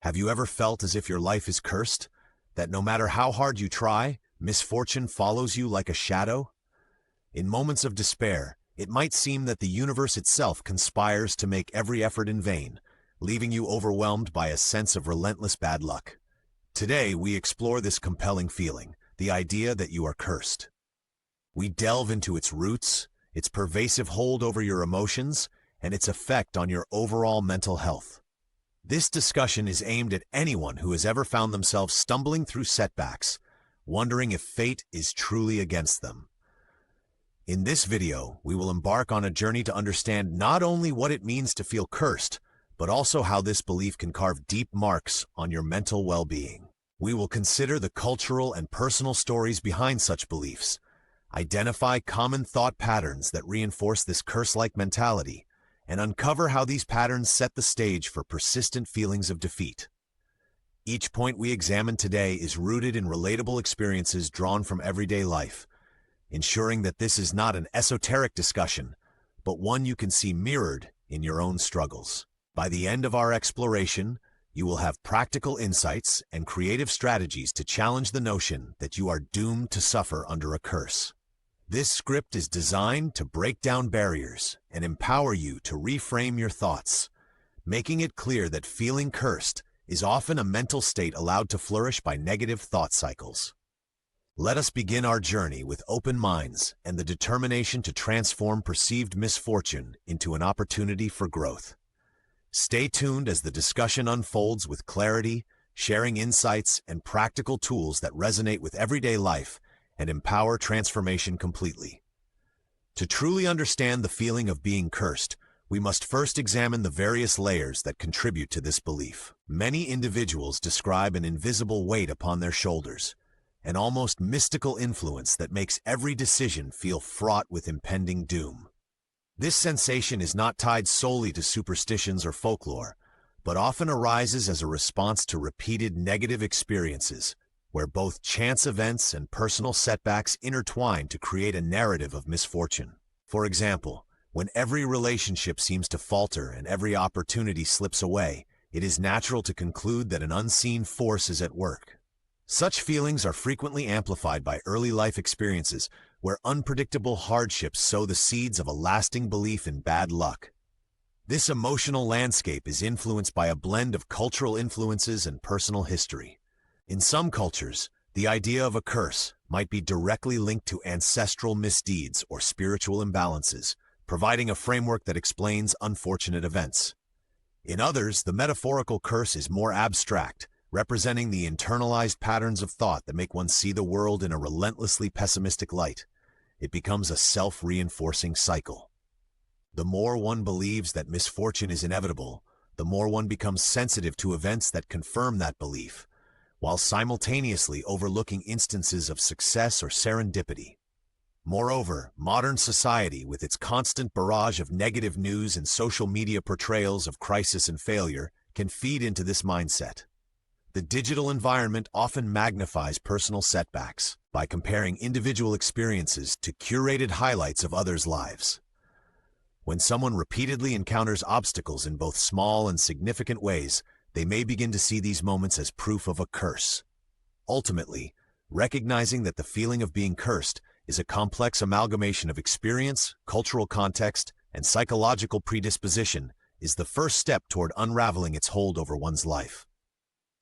Have you ever felt as if your life is cursed? That no matter how hard you try, misfortune follows you like a shadow? In moments of despair, it might seem that the universe itself conspires to make every effort in vain, leaving you overwhelmed by a sense of relentless bad luck. Today, we explore this compelling feeling, the idea that you are cursed. We delve into its roots, its pervasive hold over your emotions, and its effect on your overall mental health. This discussion is aimed at anyone who has ever found themselves stumbling through setbacks, wondering if fate is truly against them. In this video, we will embark on a journey to understand not only what it means to feel cursed, but also how this belief can carve deep marks on your mental well-being. We will consider the cultural and personal stories behind such beliefs, identify common thought patterns that reinforce this curse-like mentality, and uncover how these patterns set the stage for persistent feelings of defeat. Each point we examine today is rooted in relatable experiences drawn from everyday life, ensuring that this is not an esoteric discussion, but one you can see mirrored in your own struggles. By the end of our exploration, you will have practical insights and creative strategies to challenge the notion that you are doomed to suffer under a curse. This script is designed to break down barriers and empower you to reframe your thoughts, making it clear that feeling cursed is often a mental state allowed to flourish by negative thought cycles. Let us begin our journey with open minds and the determination to transform perceived misfortune into an opportunity for growth. Stay tuned as the discussion unfolds with clarity, sharing insights and practical tools that resonate with everyday life and empower transformation completely. To truly understand the feeling of being cursed, we must first examine the various layers that contribute to this belief. Many individuals describe an invisible weight upon their shoulders, an almost mystical influence that makes every decision feel fraught with impending doom. This sensation is not tied solely to superstitions or folklore, but often arises as a response to repeated negative experiences, where both chance events and personal setbacks intertwine to create a narrative of misfortune. For example, when every relationship seems to falter and every opportunity slips away, it is natural to conclude that an unseen force is at work. Such feelings are frequently amplified by early life experiences where unpredictable hardships sow the seeds of a lasting belief in bad luck. This emotional landscape is influenced by a blend of cultural influences and personal history. In some cultures, the idea of a curse might be directly linked to ancestral misdeeds or spiritual imbalances, providing a framework that explains unfortunate events. In others, the metaphorical curse is more abstract, representing the internalized patterns of thought that make one see the world in a relentlessly pessimistic light. It becomes a self-reinforcing cycle. The more one believes that misfortune is inevitable, the more one becomes sensitive to events that confirm that belief, while simultaneously overlooking instances of success or serendipity. Moreover, modern society, with its constant barrage of negative news and social media portrayals of crisis and failure, can feed into this mindset. The digital environment often magnifies personal setbacks by comparing individual experiences to curated highlights of others' lives. When someone repeatedly encounters obstacles in both small and significant ways, they may begin to see these moments as proof of a curse. Ultimately, recognizing that the feeling of being cursed is a complex amalgamation of experience, cultural context, and psychological predisposition is the first step toward unraveling its hold over one's life.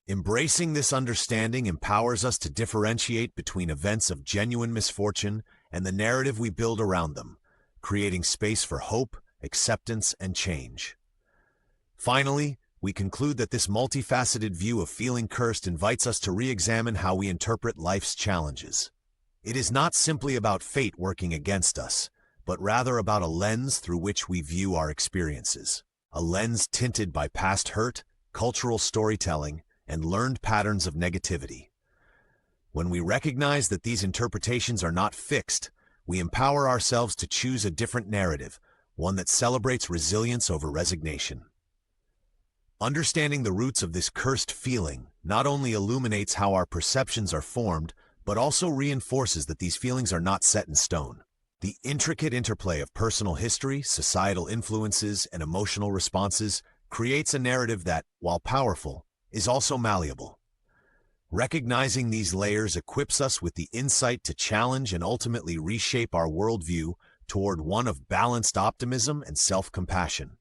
Embracing this understanding empowers us to differentiate between events of genuine misfortune and the narrative we build around them, creating space for hope, acceptance, and change. Finally, we conclude that this multifaceted view of feeling cursed invites us to re-examine how we interpret life's challenges. It is not simply about fate working against us, but rather about a lens through which we view our experiences. A lens tinted by past hurt, cultural storytelling, and learned patterns of negativity. When we recognize that these interpretations are not fixed, we empower ourselves to choose a different narrative, one that celebrates resilience over resignation. Understanding the roots of this cursed feeling not only illuminates how our perceptions are formed, but also reinforces that these feelings are not set in stone. The intricate interplay of personal history, societal influences, and emotional responses creates a narrative that, while powerful, is also malleable. Recognizing these layers equips us with the insight to challenge and ultimately reshape our worldview toward one of balanced optimism and self-compassion.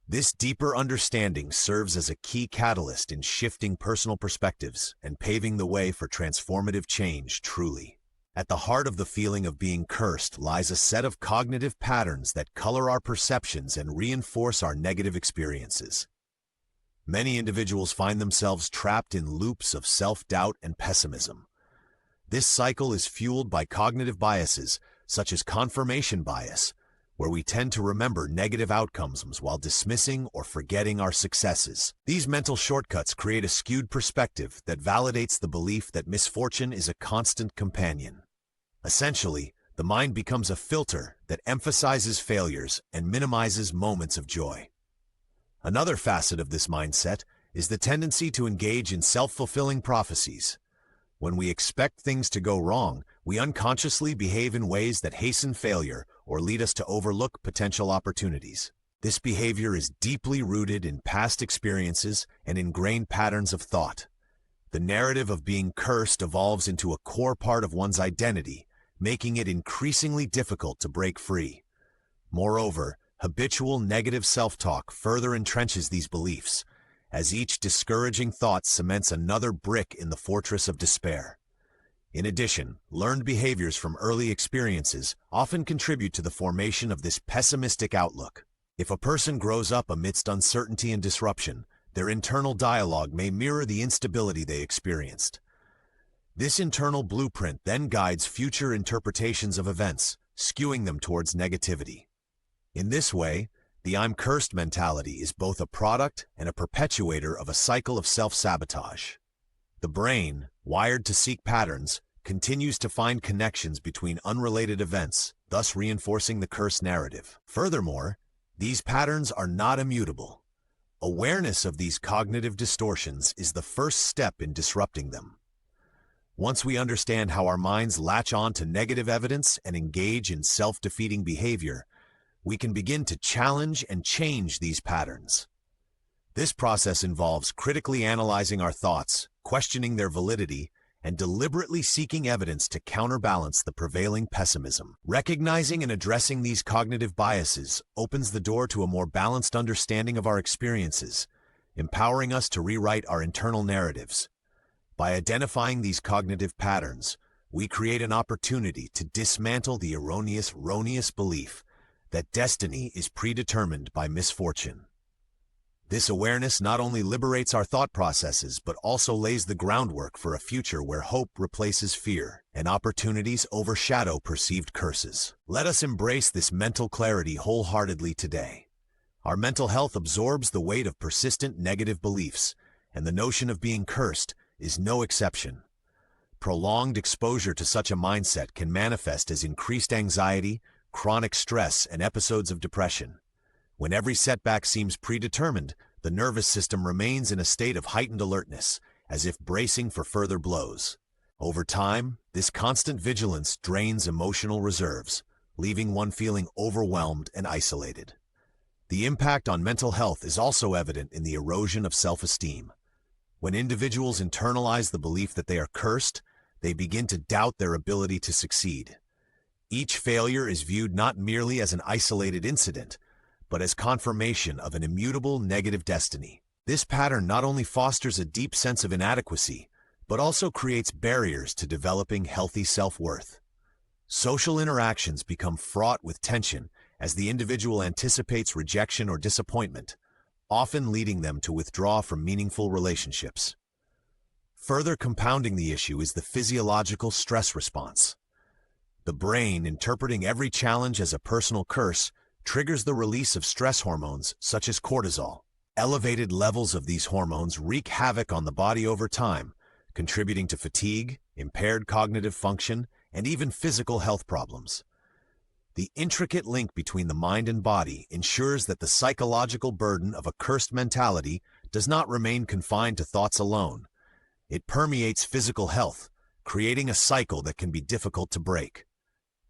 This deeper understanding serves as a key catalyst in shifting personal perspectives and paving the way for transformative change truly. At the heart of the feeling of being cursed lies a set of cognitive patterns that color our perceptions and reinforce our negative experiences. Many individuals find themselves trapped in loops of self-doubt and pessimism. This cycle is fueled by cognitive biases, such as confirmation bias, where we tend to remember negative outcomes while dismissing or forgetting our successes. These mental shortcuts create a skewed perspective that validates the belief that misfortune is a constant companion. Essentially, the mind becomes a filter that emphasizes failures and minimizes moments of joy. Another facet of this mindset is the tendency to engage in self-fulfilling prophecies. When we expect things to go wrong, we unconsciously behave in ways that hasten failure or lead us to overlook potential opportunities. This behavior is deeply rooted in past experiences and ingrained patterns of thought. The narrative of being cursed evolves into a core part of one's identity, making it increasingly difficult to break free. Moreover, habitual negative self-talk further entrenches these beliefs, as each discouraging thought cements another brick in the fortress of despair. In addition, learned behaviors from early experiences often contribute to the formation of this pessimistic outlook. If a person grows up amidst uncertainty and disruption, their internal dialogue may mirror the instability they experienced. This internal blueprint then guides future interpretations of events, skewing them towards negativity. In this way, the "I'm cursed" mentality is both a product and a perpetuator of a cycle of self-sabotage. The brain, wired to seek patterns, continues to find connections between unrelated events, thus reinforcing the curse narrative. Furthermore, these patterns are not immutable. Awareness of these cognitive distortions is the first step in disrupting them. Once we understand how our minds latch on to negative evidence and engage in self-defeating behavior, we can begin to challenge and change these patterns. This process involves critically analyzing our thoughts, questioning their validity, and deliberately seeking evidence to counterbalance the prevailing pessimism. Recognizing and addressing these cognitive biases opens the door to a more balanced understanding of our experiences, empowering us to rewrite our internal narratives. By identifying these cognitive patterns, we create an opportunity to dismantle the erroneous belief that destiny is predetermined by misfortune. This awareness not only liberates our thought processes, but also lays the groundwork for a future where hope replaces fear and opportunities overshadow perceived curses. Let us embrace this mental clarity wholeheartedly today. Our mental health absorbs the weight of persistent negative beliefs, and the notion of being cursed is no exception. Prolonged exposure to such a mindset can manifest as increased anxiety, chronic stress, and episodes of depression. When every setback seems predetermined, the nervous system remains in a state of heightened alertness, as if bracing for further blows. Over time, this constant vigilance drains emotional reserves, leaving one feeling overwhelmed and isolated. The impact on mental health is also evident in the erosion of self-esteem. When individuals internalize the belief that they are cursed, they begin to doubt their ability to succeed. Each failure is viewed not merely as an isolated incident, but as confirmation of an immutable negative destiny. This pattern not only fosters a deep sense of inadequacy, but also creates barriers to developing healthy self-worth. Social interactions become fraught with tension as the individual anticipates rejection or disappointment, often leading them to withdraw from meaningful relationships. Further compounding the issue is the physiological stress response. The brain, interpreting every challenge as a personal curse, triggers the release of stress hormones such as cortisol. Elevated levels of these hormones wreak havoc on the body over time, contributing to fatigue, impaired cognitive function, and even physical health problems. The intricate link between the mind and body ensures that the psychological burden of a cursed mentality does not remain confined to thoughts alone. It permeates physical health, creating a cycle that can be difficult to break.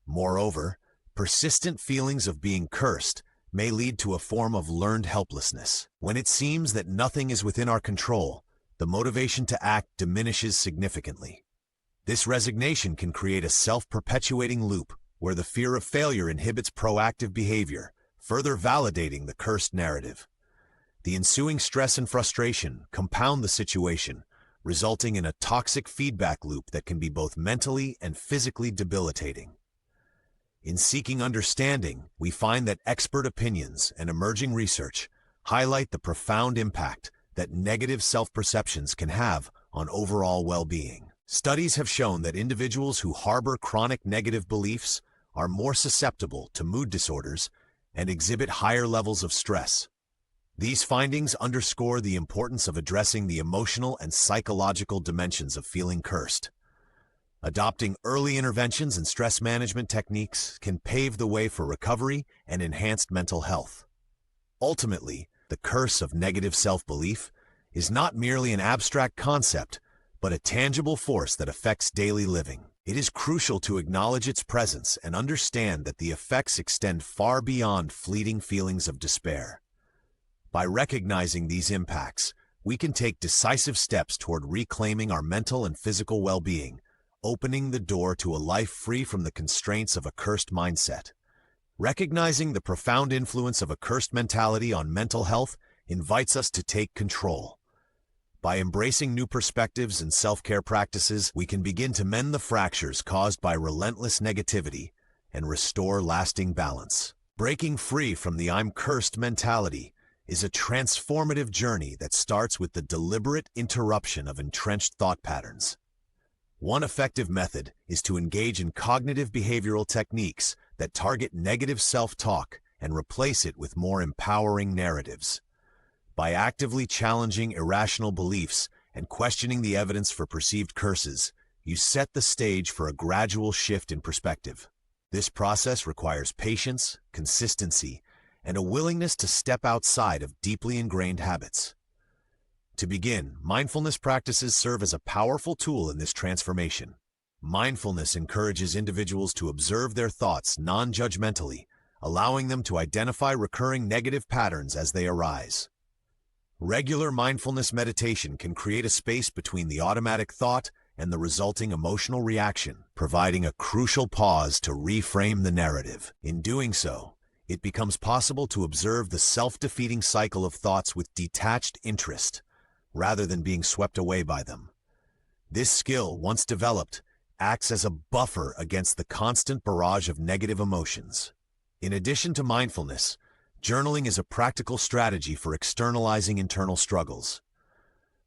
Moreover, persistent feelings of being cursed may lead to a form of learned helplessness. When it seems that nothing is within our control, the motivation to act diminishes significantly. This resignation can create a self-perpetuating loop where the fear of failure inhibits proactive behavior, further validating the cursed narrative. The ensuing stress and frustration compound the situation, resulting in a toxic feedback loop that can be both mentally and physically debilitating. In seeking understanding, we find that expert opinions and emerging research highlight the profound impact that negative self-perceptions can have on overall well-being. Studies have shown that individuals who harbor chronic negative beliefs are more susceptible to mood disorders and exhibit higher levels of stress. These findings underscore the importance of addressing the emotional and psychological dimensions of feeling cursed. Adopting early interventions and stress management techniques can pave the way for recovery and enhanced mental health. Ultimately, the curse of negative self-belief is not merely an abstract concept, but a tangible force that affects daily living. It is crucial to acknowledge its presence and understand that the effects extend far beyond fleeting feelings of despair. By recognizing these impacts, we can take decisive steps toward reclaiming our mental and physical well-being, opening the door to a life free from the constraints of a cursed mindset. Recognizing the profound influence of a cursed mentality on mental health invites us to take control. By embracing new perspectives and self-care practices, we can begin to mend the fractures caused by relentless negativity and restore lasting balance. Breaking free from the "I'm cursed" mentality is a transformative journey that starts with the deliberate interruption of entrenched thought patterns. One effective method is to engage in cognitive behavioral techniques that target negative self-talk and replace it with more empowering narratives. By actively challenging irrational beliefs and questioning the evidence for perceived curses, you set the stage for a gradual shift in perspective. This process requires patience, consistency, and a willingness to step outside of deeply ingrained habits. To begin, mindfulness practices serve as a powerful tool in this transformation. Mindfulness encourages individuals to observe their thoughts non-judgmentally, allowing them to identify recurring negative patterns as they arise. Regular mindfulness meditation can create a space between the automatic thought and the resulting emotional reaction, providing a crucial pause to reframe the narrative. In doing so, it becomes possible to observe the self-defeating cycle of thoughts with detached interest, rather than being swept away by them. This skill, once developed, acts as a buffer against the constant barrage of negative emotions. In addition to mindfulness, journaling is a practical strategy for externalizing internal struggles.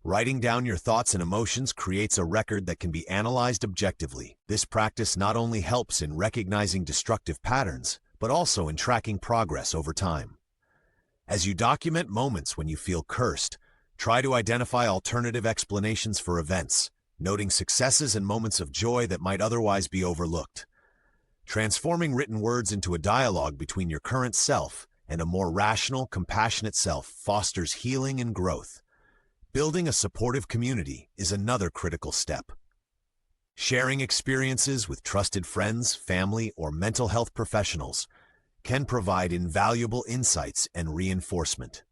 Writing down your thoughts and emotions creates a record that can be analyzed objectively. This practice not only helps in recognizing destructive patterns, but also in tracking progress over time. As you document moments when you feel cursed, try to identify alternative explanations for events, noting successes and moments of joy that might otherwise be overlooked. Transforming written words into a dialogue between your current self and a more rational, compassionate self fosters healing and growth. Building a supportive community is another critical step. Sharing experiences with trusted friends, family, or mental health professionals can provide invaluable insights and reinforcement.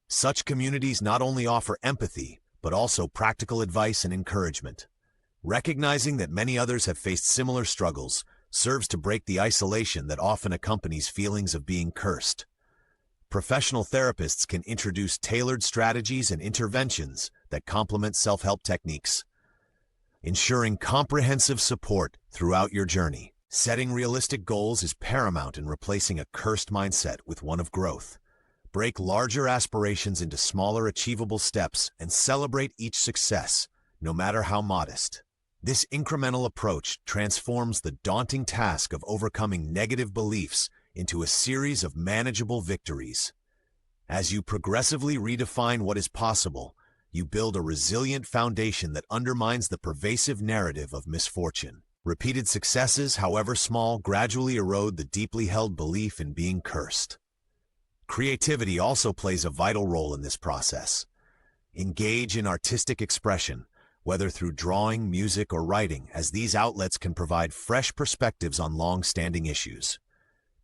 Such communities not only offer empathy, but also practical advice and encouragement. Recognizing that many others have faced similar struggles serves to break the isolation that often accompanies feelings of being cursed. Professional therapists can introduce tailored strategies and interventions that complement self-help techniques, ensuring comprehensive support throughout your journey. Setting realistic goals is paramount in replacing a cursed mindset with one of growth. Break larger aspirations into smaller, achievable steps and celebrate each success, no matter how modest. This incremental approach transforms the daunting task of overcoming negative beliefs into a series of manageable victories. As you progressively redefine what is possible, you build a resilient foundation that undermines the pervasive narrative of misfortune. Repeated successes, however small, gradually erode the deeply held belief in being cursed. Creativity also plays a vital role in this process. Engage in artistic expression, whether through drawing, music, or writing, as these outlets can provide fresh perspectives on long-standing issues.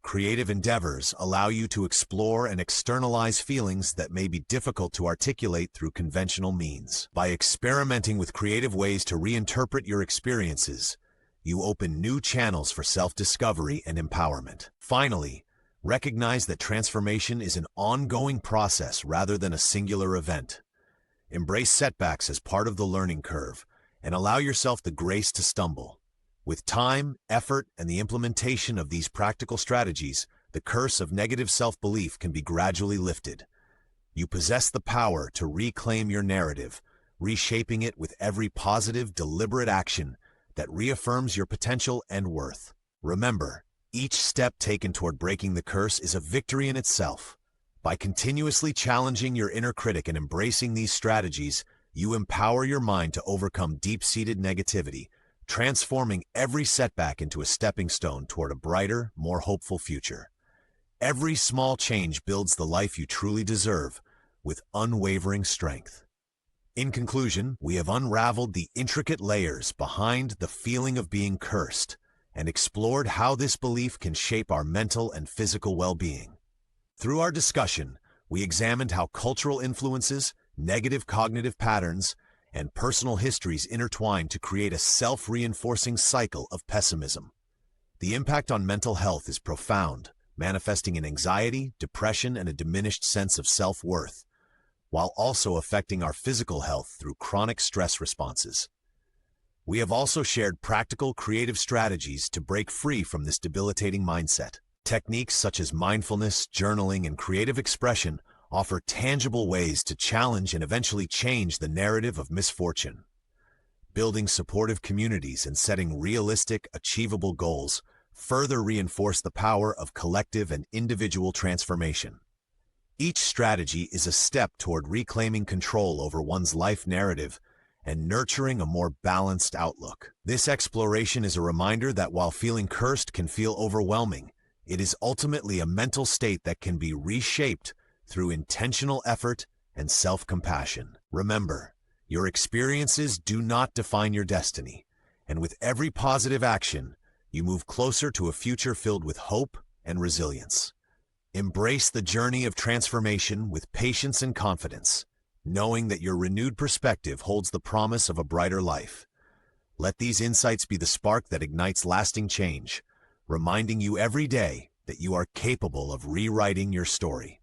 Creative endeavors allow you to explore and externalize feelings that may be difficult to articulate through conventional means. By experimenting with creative ways to reinterpret your experiences, you open new channels for self-discovery and empowerment. Finally, recognize that transformation is an ongoing process rather than a singular event. Embrace setbacks as part of the learning curve and allow yourself the grace to stumble. With time, effort, and the implementation of these practical strategies, the curse of negative self-belief can be gradually lifted. You possess the power to reclaim your narrative, reshaping it with every positive, deliberate action that reaffirms your potential and worth. Remember, each step taken toward breaking the curse is a victory in itself. By continuously challenging your inner critic and embracing these strategies, you empower your mind to overcome deep-seated negativity, transforming every setback into a stepping stone toward a brighter, more hopeful future. Every small change builds the life you truly deserve with unwavering strength. In conclusion, we have unraveled the intricate layers behind the feeling of being cursed and explored how this belief can shape our mental and physical well-being. Through our discussion, we examined how cultural influences, negative cognitive patterns, and personal histories intertwine to create a self-reinforcing cycle of pessimism. The impact on mental health is profound, manifesting in anxiety, depression, and a diminished sense of self-worth, while also affecting our physical health through chronic stress responses. We have also shared practical, creative strategies to break free from this debilitating mindset. Techniques such as mindfulness, journaling, and creative expression offer tangible ways to challenge and eventually change the narrative of misfortune. Building supportive communities and setting realistic, achievable goals further reinforce the power of collective and individual transformation. Each strategy is a step toward reclaiming control over one's life narrative and nurturing a more balanced outlook. This exploration is a reminder that while feeling cursed can feel overwhelming, it is ultimately a mental state that can be reshaped through intentional effort and self-compassion. Remember, your experiences do not define your destiny, and with every positive action, you move closer to a future filled with hope and resilience. Embrace the journey of transformation with patience and confidence, knowing that your renewed perspective holds the promise of a brighter life. Let these insights be the spark that ignites lasting change, reminding you every day that you are capable of rewriting your story.